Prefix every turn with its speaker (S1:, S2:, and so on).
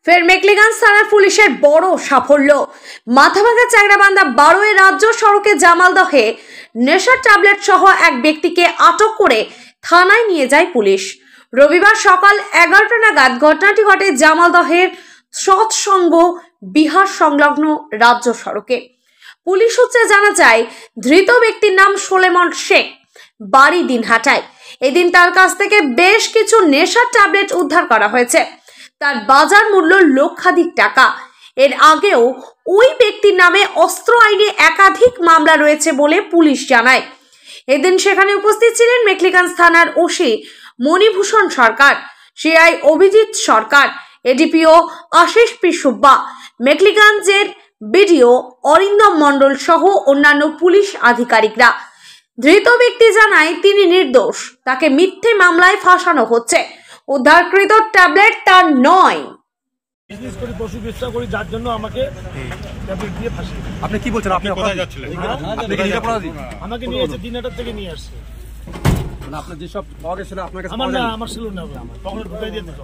S1: ফের মেকলিগঞ্জ থানার পুলিশের বড় সাফল্য। মাথাভাঙা চাংরাবান্ধা 12 রাজ্য সড়কে জামালদহে নেশার ট্যাবলেট সহ এক ব্যক্তিকে আটক করে থানায় নিয়ে যায় পুলিশ। রবিবার সকাল 11টা নাগাদ ঘটনাটি ঘটে জামালদহের সৎসঙ্গ বিহার সংলগ্ন রাজ্য সড়কে। পুলিশ সূত্রে জানা যায়, ধৃত ব্যক্তির নাম সোলেমন শেখ, বাড়ি দিনহাটায়। এদিন তার কাছ থেকে বেশ কিছু নেশার ট্যাবলেট উদ্ধার করা হয়েছে। তার বাজার মূল্য লক্ষাধিক টাকা। এর আগেও ওই ব্যক্তির নামে অস্ত্র আইনে একাধিক মামলা রয়েছে বলে পুলিশ জানায়। এদিন সেখানে উপস্থিত ছিলেন মেকলিগঞ্জ থানার OC Manibhushan Sarkar, CI Abhijit Sarkar, ADPO Ashis P Subba, মেকলিগঞ্জের বিডিও অরিন্দম মণ্ডল সহ অন্যান্য পুলিশ আধিকারিকরা। ধৃত ব্যক্তি জানায় তিনি নির্দোষ, তাকে মিথ্যে মামলায় ফাঁসানো হচ্ছে। উদ্ধারকৃত ট্যাবলেট তার নয়।
S2: বিজনেস করি, পশু ব্যবসা করি, যার জন্য আমাকে ট্যাবলেট দিয়ে ফাঁসিয়ে।
S3: আপনি কি বলছেন? আপনি কোথায় যাচ্ছিলেন?
S2: আমাকে নিয়ে এসে দিনহাটার থেকে নিয়ে আসছে।
S3: আপনার যেসব পাওয়া গেছিল আপনার কাছে?
S2: আমার ছিল না, আমার পকেটে ঢুকাই দিয়ে দিত।